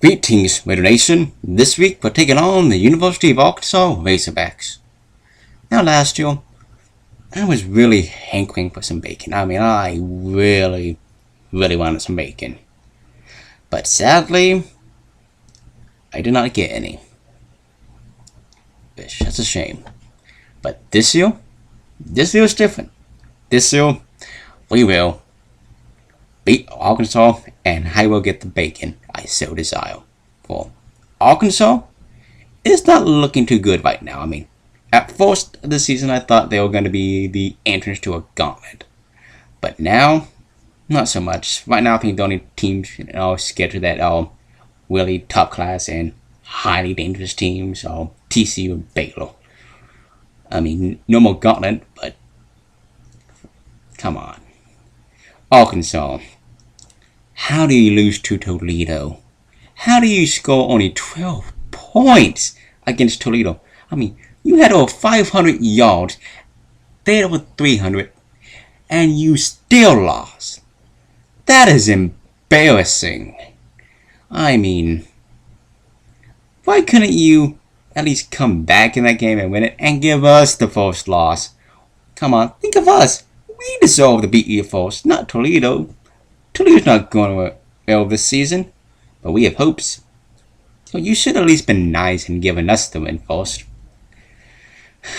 Greetings, Raider Nation. This week we're taking on the University of Arkansas Razorbacks. Now last year, I was really hankering for some bacon. I really wanted some bacon. But sadly, I did not get any. Which, that's a shame. But this year is different. This year, we will beat Arkansas and I will get the bacon I so desire. For Arkansas, it's not looking too good right now. At first of the season I thought they were going to be the entrance to a gauntlet. But now, not so much. Right now I think the only teams scheduled that are really top class and highly dangerous teams are TCU and Baylor. No more gauntlet, but come on. Arkansas. How do you lose to Toledo? How do you score only 12 points against Toledo? You had over 500 yards, they had over 300, and you still lost. That is embarrassing. Why couldn't you at least come back in that game and win it and give us the first loss? Come on, think of us. We deserve to beat you first, not Toledo. Toledo's not going well this season, but we have hopes. So you should at least been nice and given us the win first.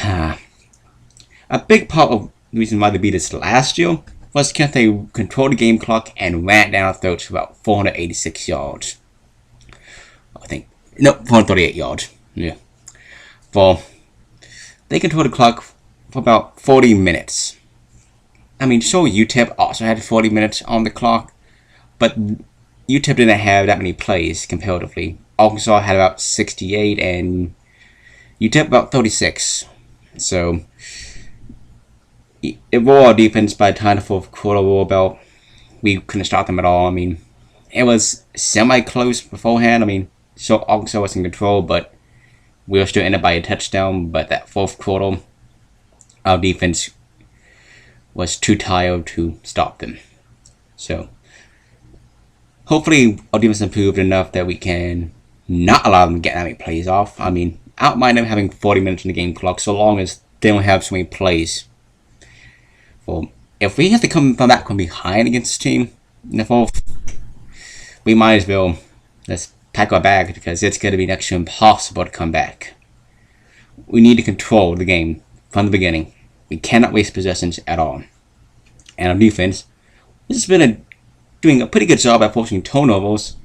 A big part of the reason why they beat us last year was because they controlled the game clock and ran down our throats for about 486 yards. 438 yards. Yeah. They controlled the clock for about 40 minutes. Sure, UTEP also had 40 minutes on the clock, but UTEP didn't have that many plays comparatively. Arkansas had about 68 and UTEP about 36. So, it wore our defense by the time the fourth quarter were about. We couldn't stop them at all. It was semi-close beforehand. So Arkansas was in control, but we were still ended by a touchdown. But that fourth quarter, our defense was too tired to stop them. So, hopefully our defense improved enough that we can not allow them to get that many plays off. I don't mind them having 40 minutes in the game clock so long as they don't have so many plays. If we have to come back from behind against this team in the fourth, we might as well let's pack our bags because it's going to be next to impossible to come back. We need to control the game from the beginning. We cannot waste possessions at all. And our defense has been doing a pretty good job at forcing turnovers.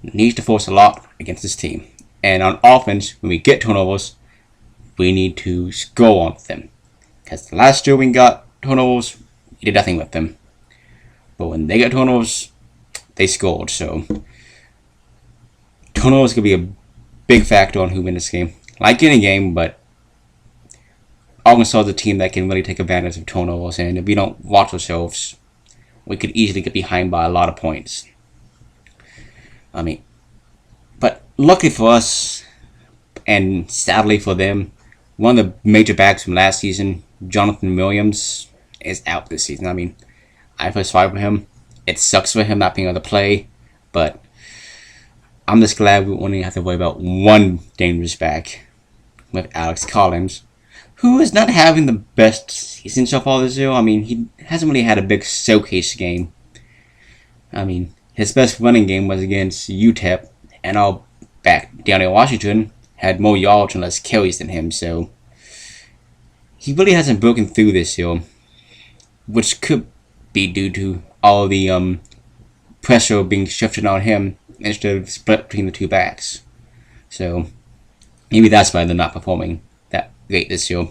Needs to force a lot against this team. And on offense, when we get turnovers, we need to score on them. Because last year we got turnovers, we did nothing with them. But when they got turnovers, they scored. So turnovers could be a big factor on who wins this game. Like any game, but Arkansas is a team that can really take advantage of turnovers, and if we don't watch ourselves, we could easily get behind by a lot of points. But lucky for us, and sadly for them, one of the major backs from last season, Jonathan Williams, is out this season. I feel sorry for him. It sucks for him not being able to play, but I'm just glad we only have to worry about one dangerous back with Alex Collins, who is not having the best season so far this year. He hasn't really had a big showcase game. His best running game was against UTEP, and our back down in Washington had more yards and less carries than him, so he really hasn't broken through this year, which could be due to all the pressure being shifted on him instead of split between the two backs. So maybe that's why they're not performing that great this year,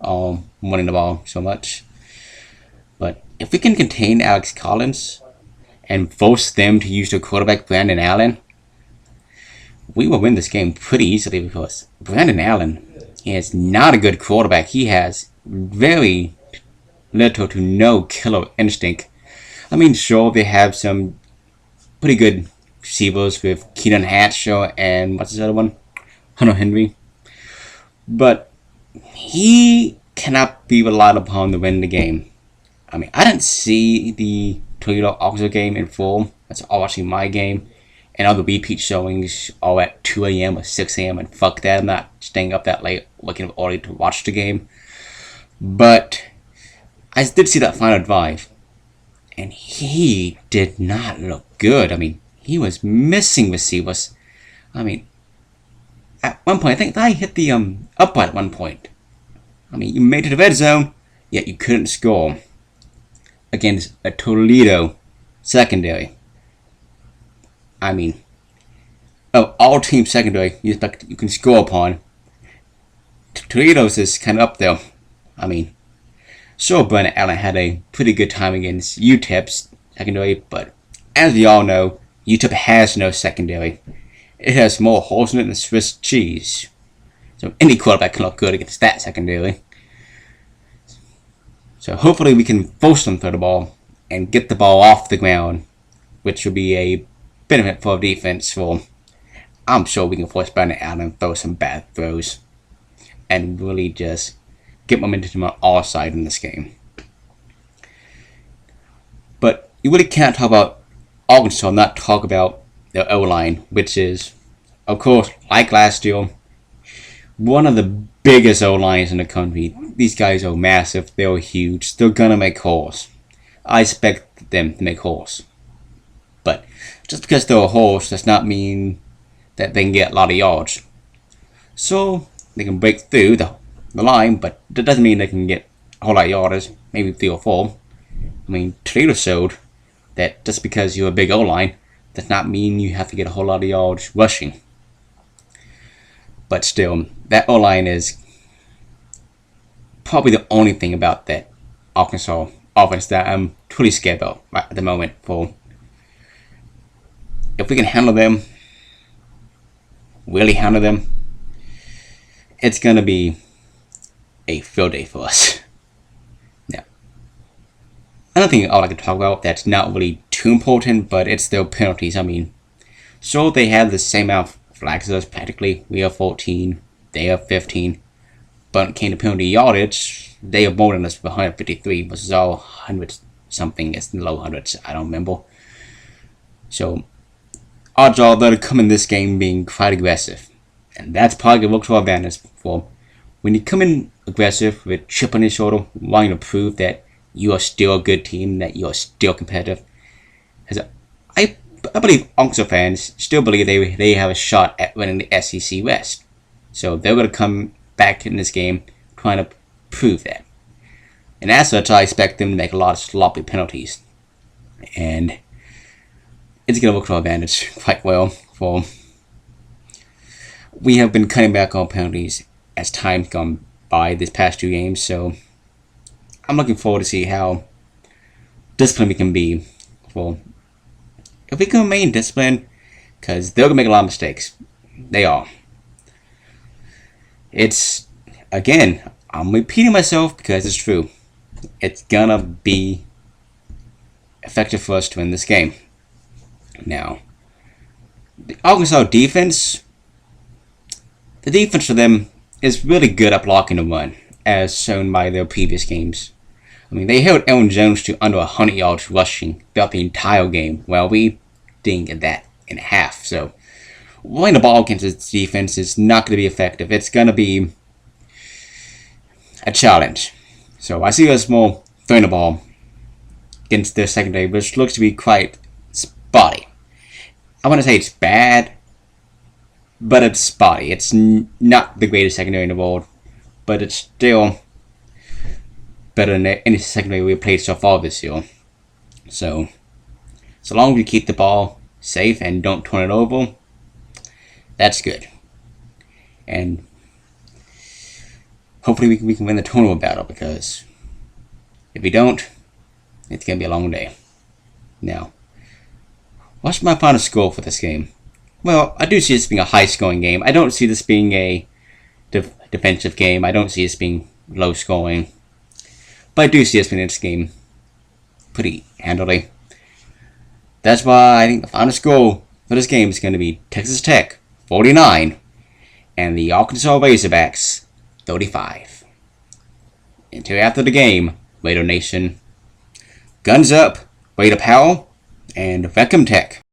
winning the ball so much. But if we can contain Alex Collins and force them to use their quarterback Brandon Allen, we will win this game pretty easily because Brandon Allen is not a good quarterback. He has very little to no killer instinct. Sure, they have some pretty good receivers with Keenan Hatcher and what's his other one? Hunter Henry. But he cannot be relied upon to win the game. I didn't see the Toledo Arkansas game in full. That's all watching my game. and all the repeat showings all at 2 a.m. or 6 a.m. and fuck that, I'm not staying up that late waking up early to watch the game. But I did see that final drive, and he did not look good. I mean, he was missing receivers. I mean, at one point, I think I hit the upright at one point. I mean, you made it to the red zone, yet you couldn't score against a Toledo secondary. I mean, of all team secondary you expect you can score upon, Toledo's is kind of up there. I mean, sure, Brandon Allen had a pretty good time against UTEP's secondary, but as we all know, UTEP has no secondary. It has more holes in it than Swiss cheese. So any quarterback can look good against that secondary. So hopefully we can force them through the ball and get the ball off the ground, which will be a benefit for defense. For I'm sure we can force Brandon Allen to throw some bad throws and really just get momentum on our side in this game. But you really can't talk about Arkansas and not talk about their O-line, which is, of course, like last year, one of the biggest O-lines in the country. These guys are massive, they're huge, they're gonna make holes. I expect them to make holes. But just because they're a horse does not mean that they can get a lot of yards. So they can break through the line, but that doesn't mean they can get a whole lot of yards, maybe 3 or 4. I mean, Toledo showed that just because you're a big O-line does not mean you have to get a whole lot of yards rushing. But still, that O-line is probably the only thing about that Arkansas offense that I'm truly scared about right at the moment. For if we can handle them, really handle them, it's gonna be a field day for us. Now, another thing I'd like to talk about that's not really too important, but it's their penalties. I mean, so they have the same amount of flags as us practically. We have 14, they have 15. But when it came to penalty yardage, they have more than us with 153 versus all 100 something. It's in the low hundreds, I don't remember. So odds are they'll come in this game being quite aggressive, and that's probably going to work to our advantage. For when you come in aggressive with chip on your shoulder, wanting to prove that you are still a good team, that you are still competitive. As I believe Arkansas fans still believe they have a shot at winning the SEC West. So they're going to come back in this game trying to prove that. And as such, I expect them to make a lot of sloppy penalties. And it's going to work to our advantage quite well. For we have been cutting back on penalties as time's gone by this past 2 games. So I'm looking forward to see how disciplined we can be. For if we can remain disciplined, because they're going to make a lot of mistakes. They are. It's, again, I'm repeating myself because it's true. It's gonna be effective for us to win this game. Now, the Arkansas defense, the defense for them is really good at blocking the run, as shown by their previous games. I mean, they held Aaron Jones to under 100 yards rushing throughout the entire game, while we didn't get that in half. So running the ball against this defense is not going to be effective. It's going to be a challenge. So I see us more throwing the ball against their secondary, which looks to be quite spotty. I want to say it's bad, but it's spotty. It's not the greatest secondary in the world, but it's still better than any secondary we've played so far this year. So long as we keep the ball safe and don't turn it over, that's good. And hopefully we can win the tournament battle, because if we don't, it's going to be a long day. Now, what's my final score for this game? Well, I do see this being a high-scoring game. I don't see this being a defensive game. I don't see this being low-scoring. But I do see us winning this game pretty handily. That's why I think the final score for this game is going to be Texas Tech 49 and the Arkansas Razorbacks 35. Until after the game, Raider Nation, guns up, Raider Powell, and Beckham Tech.